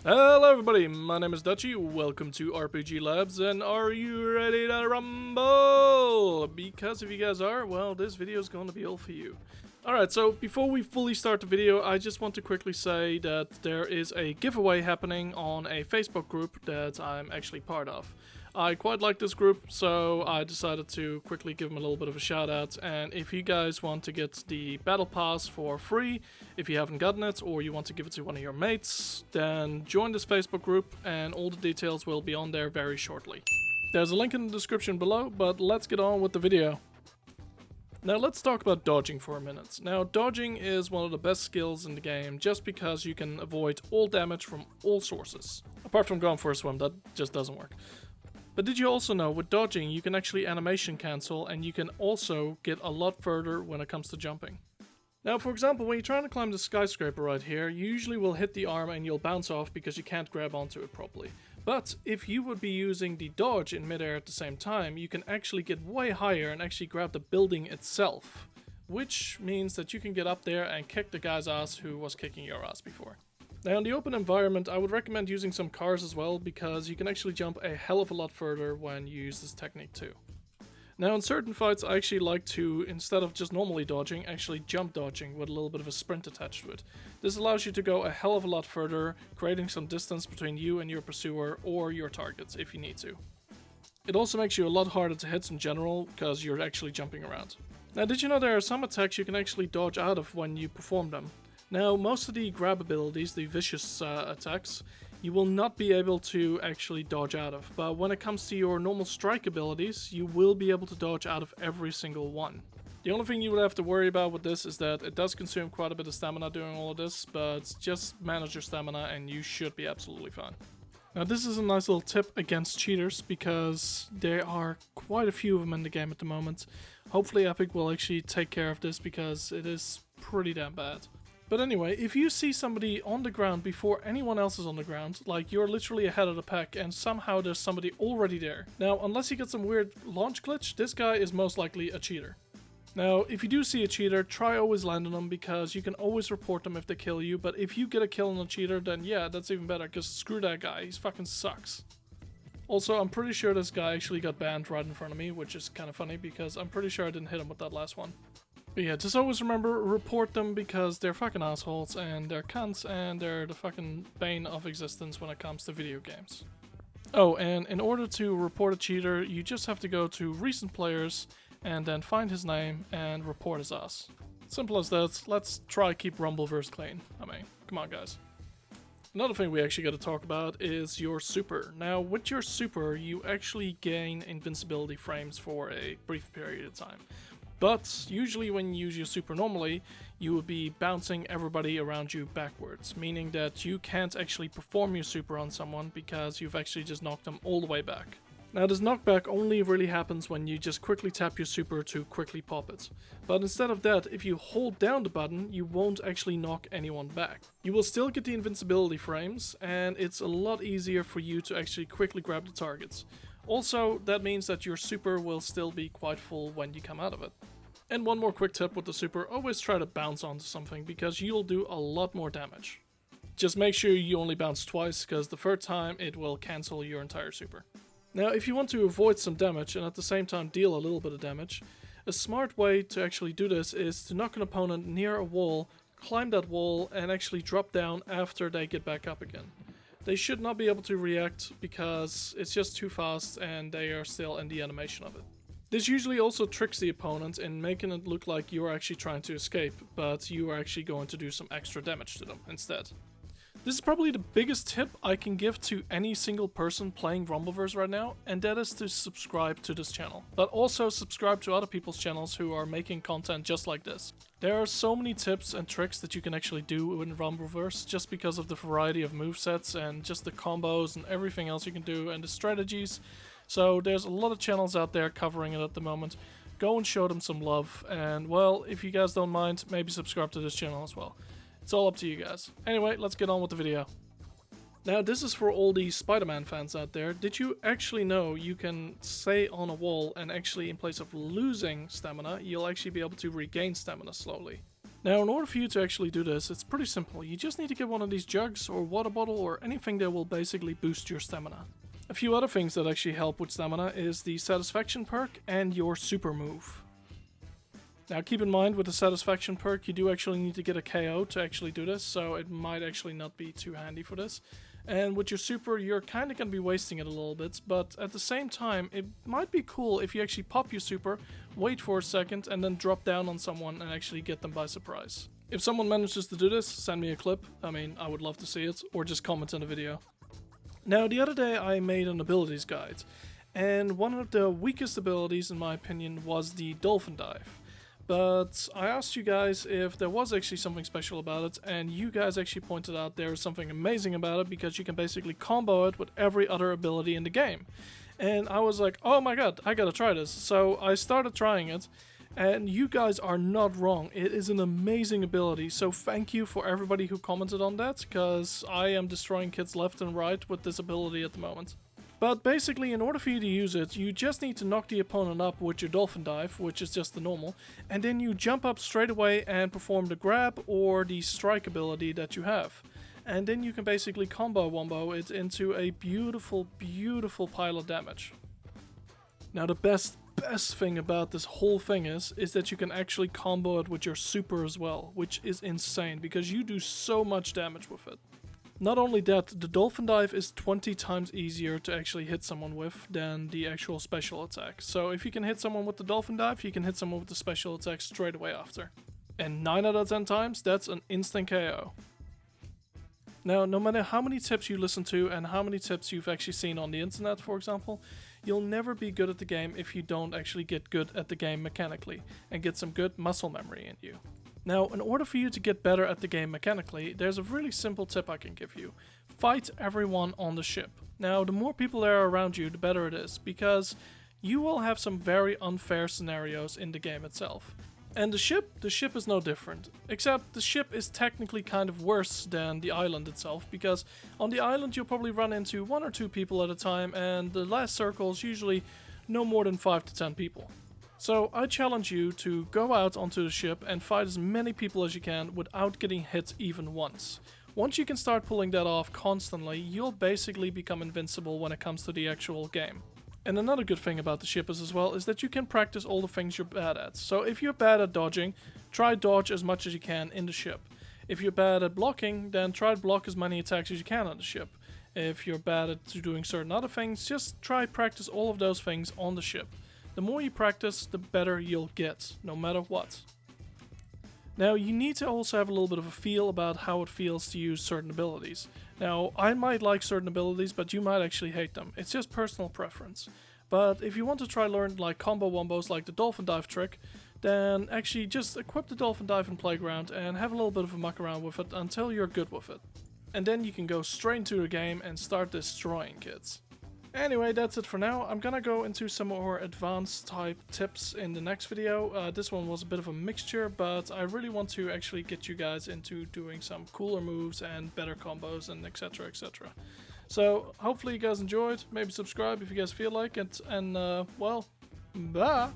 Hello everybody, my name is Dutchy, welcome to RPG Labs, and are you ready to rumble? Because if you guys are, well, this video is going to be all for you. Alright, so before we fully start the video, I just want to quickly say that there is a giveaway happening on a Facebook group that I'm actually part of. I quite like this group, so I decided to quickly give them a little bit of a shout out. And if you guys want to get the battle pass for free, if you haven't gotten it, or you want to give it to one of your mates, then join this Facebook group and all the details will be on there very shortly. There's a link in the description below, but let's get on with the video. Now let's talk about dodging for a minute. Now dodging is one of the best skills in the game just because you can avoid all damage from all sources. Apart from going for a swim, that just doesn't work. But did you also know with dodging you can actually animation cancel and you can also get a lot further when it comes to jumping. Now for example, when you're trying to climb the skyscraper right here, you usually will hit the arm and you'll bounce off because you can't grab onto it properly. But if you would be using the dodge in midair at the same time, you can actually get way higher and actually grab the building itself. Which means that you can get up there and kick the guy's ass who was kicking your ass before. Now in the open environment, I would recommend using some cars as well because you can actually jump a hell of a lot further when you use this technique too. Now in certain fights I actually like to, instead of just normally dodging, actually jump dodging with a little bit of a sprint attached to it. This allows you to go a hell of a lot further, creating some distance between you and your pursuer or your targets if you need to. It also makes you a lot harder to hit in general because you're actually jumping around. Now did you know there are some attacks you can actually dodge out of when you perform them? Now, most of the grab abilities, the vicious attacks, you will not be able to actually dodge out of. But when it comes to your normal strike abilities, you will be able to dodge out of every single one. The only thing you would have to worry about with this is that it does consume quite a bit of stamina doing all of this, but just manage your stamina and you should be absolutely fine. Now this is a nice little tip against cheaters because there are quite a few of them in the game at the moment. Hopefully Epic will actually take care of this because it is pretty damn bad. But anyway, if you see somebody on the ground before anyone else is on the ground, like you're literally ahead of the pack and somehow there's somebody already there. Now, unless you get some weird launch glitch, this guy is most likely a cheater. Now, if you do see a cheater, try always landing them because you can always report them if they kill you, but if you get a kill on a cheater, then yeah, that's even better because screw that guy, he fucking sucks. Also, I'm pretty sure this guy actually got banned right in front of me, which is kind of funny because I'm pretty sure I didn't hit him with that last one. But yeah, just always remember, report them because they're fucking assholes and they're cunts and they're the fucking bane of existence when it comes to video games. Oh, and in order to report a cheater, you just have to go to recent players and then find his name and report his ass. Simple as that. Let's try keep Rumbleverse clean. I mean, come on guys. Another thing we actually got to talk about is your super. Now, with your super, you actually gain invincibility frames for a brief period of time. But usually when you use your super normally, you will be bouncing everybody around you backwards, meaning that you can't actually perform your super on someone because you've actually just knocked them all the way back. Now this knockback only really happens when you just quickly tap your super to quickly pop it. But instead of that, if you hold down the button, you won't actually knock anyone back. You will still get the invincibility frames, and it's a lot easier for you to actually quickly grab the targets. Also, that means that your super will still be quite full when you come out of it. And one more quick tip with the super, always try to bounce onto something because you'll do a lot more damage. Just make sure you only bounce twice because the third time it will cancel your entire super. Now if you want to avoid some damage and at the same time deal a little bit of damage, a smart way to actually do this is to knock an opponent near a wall, climb that wall and actually drop down after they get back up again. They should not be able to react because it's just too fast and they are still in the animation of it. This usually also tricks the opponent in making it look like you are actually trying to escape, but you are actually going to do some extra damage to them instead. This is probably the biggest tip I can give to any single person playing Rumbleverse right now, and that is to subscribe to this channel. But also subscribe to other people's channels who are making content just like this. There are so many tips and tricks that you can actually do in Rumbleverse just because of the variety of movesets and just the combos and everything else you can do and the strategies. So there's a lot of channels out there covering it at the moment. Go and show them some love, and well, if you guys don't mind, maybe subscribe to this channel as well. It's all up to you guys. Anyway, let's get on with the video. Now this is for all the Spider-Man fans out there. Did you actually know you can stay on a wall and actually in place of losing stamina, you'll actually be able to regain stamina slowly? Now, in order for you to actually do this, it's pretty simple. You just need to get one of these jugs or water bottle or anything that will basically boost your stamina. A few other things that actually help with stamina is the satisfaction perk and your super move. Now keep in mind with the satisfaction perk you do actually need to get a KO to actually do this, so it might actually not be too handy for this. And with your super you're kind of going to be wasting it a little bit, but at the same time it might be cool if you actually pop your super, wait for a second and then drop down on someone and actually get them by surprise. If someone manages to do this, send me a clip. I mean, I would love to see it, or just comment in the video. Now the other day I made an abilities guide, and one of the weakest abilities in my opinion was the dolphin dive. But I asked you guys if there was actually something special about it, and you guys actually pointed out there is something amazing about it because you can basically combo it with every other ability in the game. And I was like, oh my god, I gotta try this. So I started trying it, and you guys are not wrong. It is an amazing ability, so thank you for everybody who commented on that, because I am destroying kids left and right with this ability at the moment. But basically, in order for you to use it, you just need to knock the opponent up with your dolphin dive, which is just the normal, and then you jump up straight away and perform the grab or the strike ability that you have. And then you can basically combo-wombo it into a beautiful, beautiful pile of damage. Now the best thing about this whole thing is that you can actually combo it with your super as well, which is insane because you do so much damage with it. Not only that, the dolphin dive is 20 times easier to actually hit someone with than the actual special attack. So if you can hit someone with the dolphin dive, you can hit someone with the special attack straight away after. And 9 out of 10 times, that's an instant KO. Now, no matter how many tips you listen to and how many tips you've actually seen on the internet, for example, you'll never be good at the game if you don't actually get good at the game mechanically and get some good muscle memory in you. Now, in order for you to get better at the game mechanically, there's a really simple tip I can give you. Fight everyone on the ship. Now, the more people there are around you, the better it is, because you will have some very unfair scenarios in the game itself. And the ship is no different, except the ship is technically kind of worse than the island itself, because on the island you'll probably run into 1 or 2 people at a time, and the last circle is usually no more than 5 to 10 people. So I challenge you to go out onto the ship and fight as many people as you can without getting hit even once. Once you can start pulling that off constantly, you'll basically become invincible when it comes to the actual game. And another good thing about the ship is as well is that you can practice all the things you're bad at. So if you're bad at dodging, try dodge as much as you can in the ship. If you're bad at blocking, then try to block as many attacks as you can on the ship. If you're bad at doing certain other things, just try practice all of those things on the ship. The more you practice, the better you'll get, no matter what. Now, you need to also have a little bit of a feel about how it feels to use certain abilities. Now, I might like certain abilities, but you might actually hate them. It's just personal preference. But if you want to try learn like combo wombos like the dolphin dive trick, then actually just equip the dolphin dive in Playground and have a little bit of a muck around with it until you're good with it. And then you can go straight into the game and start destroying kids. Anyway, that's it for now. I'm gonna go into some more advanced type tips in the next video. This one was a bit of a mixture, but I really want to actually get you guys into doing some cooler moves and better combos and etc, etc. So hopefully you guys enjoyed. Maybe subscribe if you guys feel like it, and well, bye!